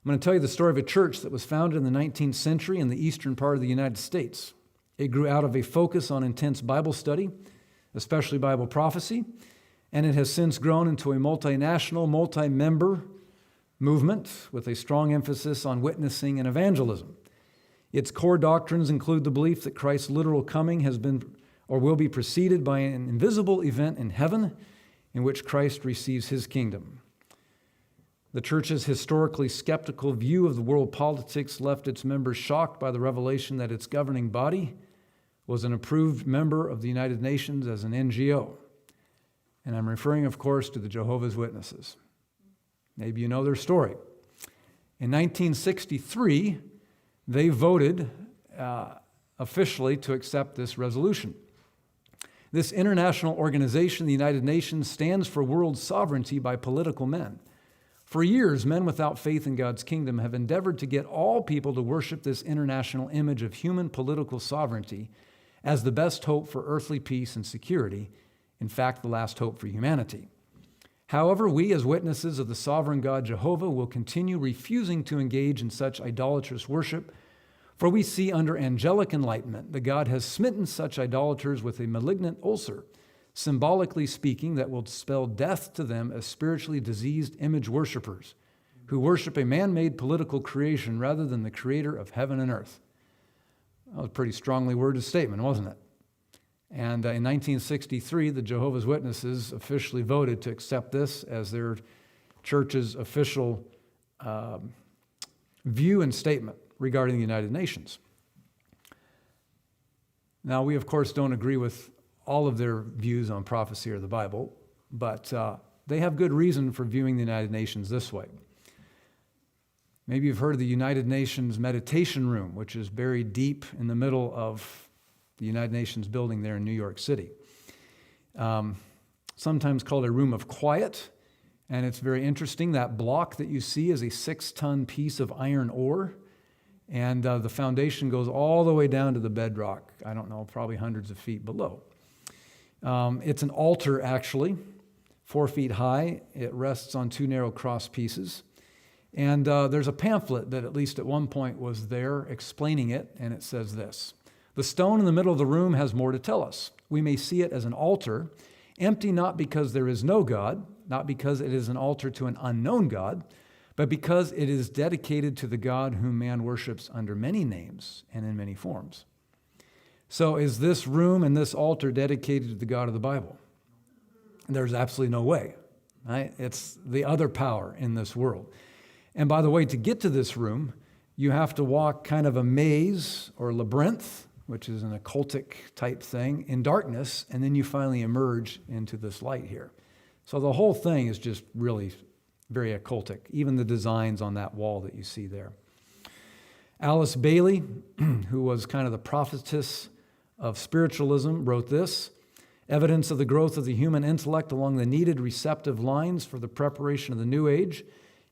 I'm going to tell you the story of a church that was founded in the 19th century in the eastern part of the United States. It grew out of a focus on intense Bible study, especially Bible prophecy, and it has since grown into a multinational, multi-member movement with a strong emphasis on witnessing and evangelism. Its core doctrines include the belief that Christ's literal coming has been or will be preceded by an invisible event in heaven in which Christ receives his kingdom. The church's historically skeptical view of the world politics left its members shocked by the revelation that its governing body was an approved member of the United Nations as an NGO. And I'm referring, of course, to the Jehovah's Witnesses. Maybe you know their story. In 1963, they voted officially to accept this resolution. This international organization, the United Nations, stands for world sovereignty by political men. For years, men without faith in God's kingdom have endeavored to get all people to worship this international image of human political sovereignty as the best hope for earthly peace and security, in fact, the last hope for humanity. However, we as witnesses of the sovereign God Jehovah will continue refusing to engage in such idolatrous worship, for we see under angelic enlightenment that God has smitten such idolaters with a malignant ulcer, symbolically speaking, that will spell death to them as spiritually diseased image worshipers who worship a man-made political creation rather than the creator of heaven and earth. That was a pretty strongly worded statement, wasn't it? And in 1963, the Jehovah's Witnesses officially voted to accept this as their church's official view and statement regarding the United Nations. Now, we, of course, don't agree with all of their views on prophecy or the Bible, but they have good reason for viewing the United Nations this way. Maybe you've heard of the United Nations Meditation Room, which is buried deep in the middle of the United Nations building there in New York City. Sometimes called a room of quiet, and it's very interesting. That block that you see is a 6-ton piece of iron ore, and the foundation goes all the way down to the bedrock. I don't know, probably hundreds of feet below. It's an altar, actually, 4 feet high. It rests on 2 narrow cross pieces. And there's a pamphlet that at least at one point was there explaining it, and it says this: "The stone in the middle of the room has more to tell us. We may see it as an altar, empty not because there is no God, not because it is an altar to an unknown God, but because it is dedicated to the God whom man worships under many names and in many forms." So is this room and this altar dedicated to the God of the Bible? There's absolutely no way, right? It's the other power in this world. And by the way, to get to this room, you have to walk kind of a maze or labyrinth, which is an occultic type thing, in darkness, and then you finally emerge into this light here. So the whole thing is just really very occultic, even the designs on that wall that you see there. Alice Bailey, who was kind of the prophetess of spiritualism, wrote this: "Evidence of the growth of the human intellect along the needed receptive lines for the preparation of the new age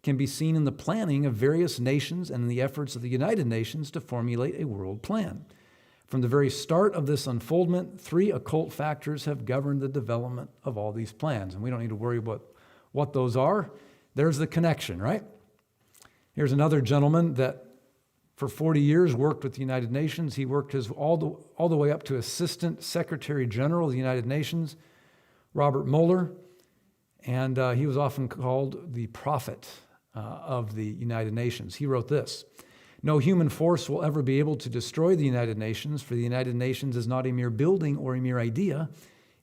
can be seen in the planning of various nations and in the efforts of the United Nations to formulate a world plan. From the very start of this unfoldment, 3 occult factors have governed the development of all these plans." And we don't need to worry about what those are. There's the connection, right? Here's another gentleman that for 40 years worked with the United Nations. He worked all the way up to Assistant Secretary General of the United Nations, Robert Mueller, and he was often called the prophet of the United Nations. He wrote this: "No human force will ever be able to destroy the United Nations, for the United Nations is not a mere building or a mere idea.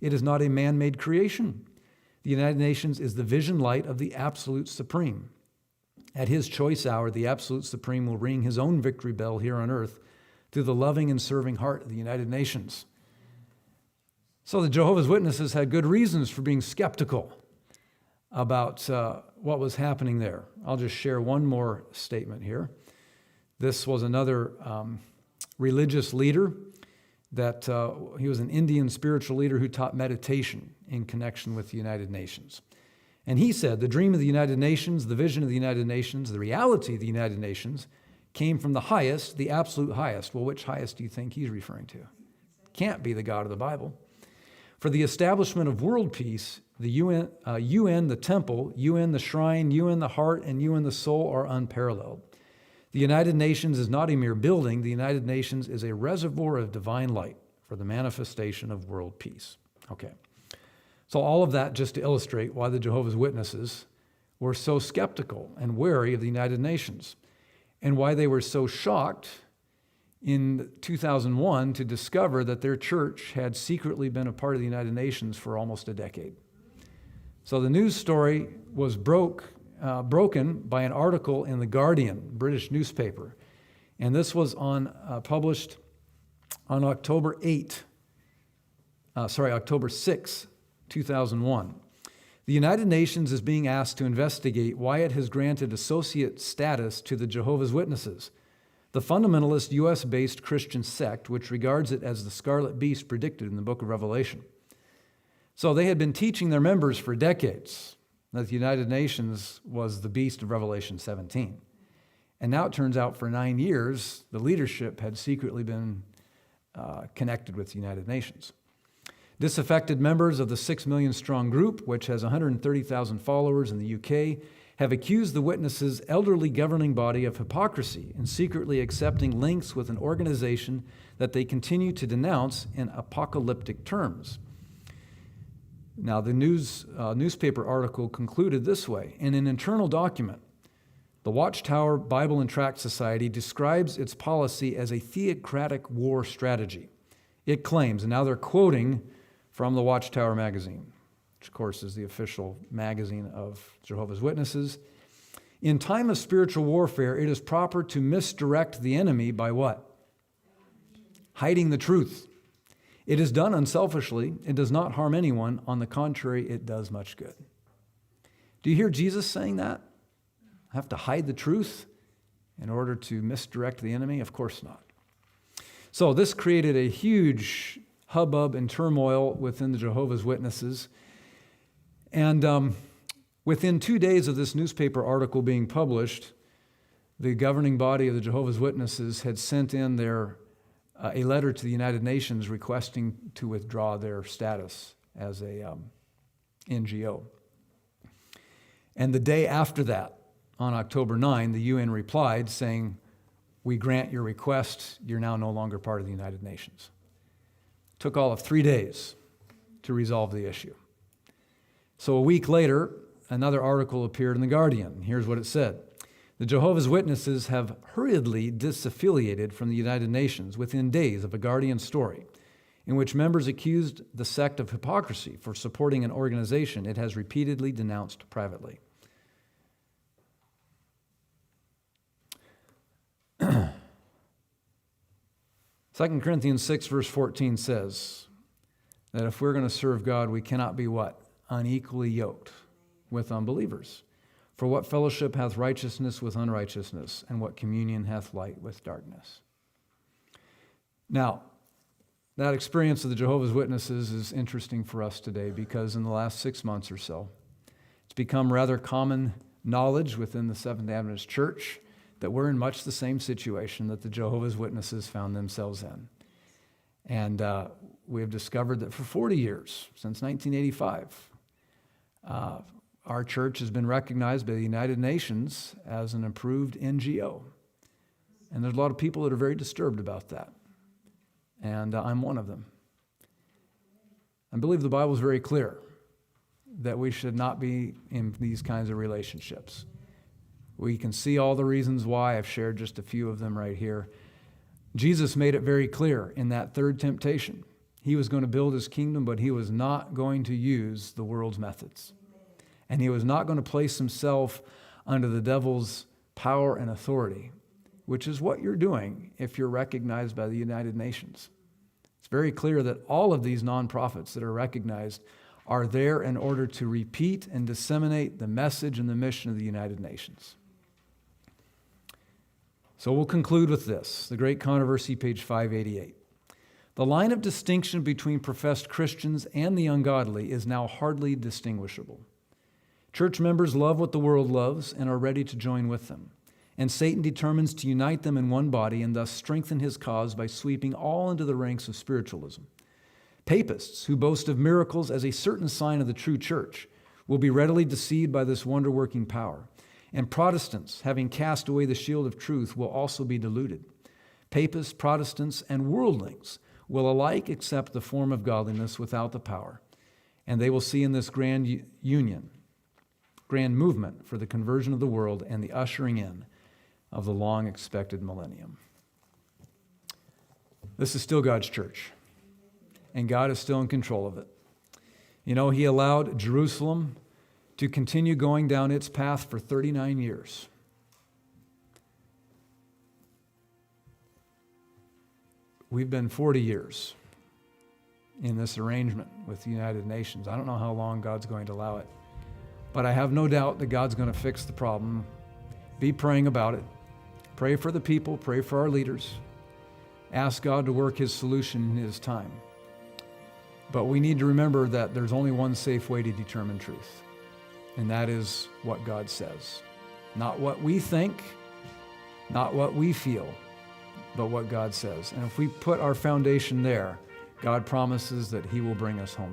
It is not a man-made creation. The United Nations is the vision light of the Absolute Supreme. At his choice hour, the Absolute Supreme will ring his own victory bell here on earth through the loving and serving heart of the United Nations." So the Jehovah's Witnesses had good reasons for being skeptical about what was happening there. I'll just share one more statement here. This was another religious leader that he was an Indian spiritual leader who taught meditation in connection with the United Nations. And he said, "The dream of the United Nations, the vision of the United Nations, the reality of the United Nations came from the highest, the absolute highest." Well, which highest do you think he's referring to? Can't be the God of the Bible. "For the establishment of world peace, the UN, the temple, UN, the shrine, UN, the heart, and UN, the soul are unparalleled. The United Nations is not a mere building. The United Nations is a reservoir of divine light for the manifestation of world peace. Okay. So all of that just to illustrate why the Jehovah's Witnesses were so skeptical and wary of the United Nations, and why they were so shocked in 2001 to discover that their church had secretly been a part of the United Nations for almost a decade. So the news story was broken by an article in The Guardian, British newspaper. And this was published on October 6, 2001. The United Nations is being asked to investigate why it has granted associate status to the Jehovah's Witnesses, the fundamentalist U.S.-based Christian sect, which regards it as the scarlet beast predicted in the book of Revelation. So they had been teaching their members for decades that the United Nations was the beast of Revelation 17. And now it turns out for 9 years, the leadership had secretly been connected with the United Nations. Disaffected members of the 6 million strong group, which has 130,000 followers in the UK, have accused the Witnesses' elderly governing body of hypocrisy in secretly accepting links with an organization that they continue to denounce in apocalyptic terms. Now, the newspaper article concluded this way. In an internal document, the Watchtower Bible and Tract Society describes its policy as a theocratic war strategy. It claims, and now they're quoting from the Watchtower magazine, which of course is the official magazine of Jehovah's Witnesses. In time of spiritual warfare, it is proper to misdirect the enemy by what? Hiding the truth. It is done unselfishly. It does not harm anyone. On the contrary, it does much good. Do you hear Jesus saying that? I have to hide the truth in order to misdirect the enemy? Of course not. So this created a huge hubbub and turmoil within the Jehovah's Witnesses. And within 2 days of this newspaper article being published, the governing body of the Jehovah's Witnesses had sent in a letter to the United Nations requesting to withdraw their status as a NGO. And the day after that, on October 9, the UN replied saying, "We grant your request. You're now no longer part of the United Nations." It took all of 3 days to resolve the issue. So a week later, another article appeared in The Guardian. Here's what it said. The Jehovah's Witnesses have hurriedly disaffiliated from the United Nations within days of a Guardian story in which members accused the sect of hypocrisy for supporting an organization it has repeatedly denounced privately. Second Corinthians 6, verse 14 says that if we're going to serve God, we cannot be what? Unequally yoked with unbelievers. For what fellowship hath righteousness with unrighteousness, and what communion hath light with darkness? Now, that experience of the Jehovah's Witnesses is interesting for us today because in the last 6 months or so, it's become rather common knowledge within the Seventh Adventist Church that we're in much the same situation that the Jehovah's Witnesses found themselves in. And we have discovered that for 40 years, since 1985, our church has been recognized by the United Nations as an approved NGO. And there's a lot of people that are very disturbed about that. And I'm one of them. I believe the Bible is very clear that we should not be in these kinds of relationships. We can see all the reasons why. I've shared just a few of them right here. Jesus made it very clear in that third temptation. He was going to build his kingdom, but he was not going to use the world's methods. And he was not going to place himself under the devil's power and authority, which is what you're doing if you're recognized by the United Nations. It's very clear that all of these nonprofits that are recognized are there in order to repeat and disseminate the message and the mission of the United Nations. So we'll conclude with this, the Great Controversy, page 588. The line of distinction between professed Christians and the ungodly is now hardly distinguishable. Church members love what the world loves and are ready to join with them. And Satan determines to unite them in one body and thus strengthen his cause by sweeping all into the ranks of spiritualism. Papists, who boast of miracles as a certain sign of the true church, will be readily deceived by this wonder-working power. And Protestants, having cast away the shield of truth, will also be deluded. Papists, Protestants, and worldlings will alike accept the form of godliness without the power, and they will see in this grand union, grand movement for the conversion of the world and the ushering in of the long-expected millennium. This is still God's church, and God is still in control of it. You know, He allowed Jerusalem to continue going down its path for 39 years. We've been 40 years in this arrangement with the United Nations. I don't know how long God's going to allow it, but I have no doubt that God's going to fix the problem. Be praying about it. Pray for the people, pray for our leaders. Ask God to work His solution in His time. But we need to remember that there's only one safe way to determine truth, and that is what God says. Not what we think, not what we feel, but what God says. And if we put our foundation there, God promises that He will bring us home.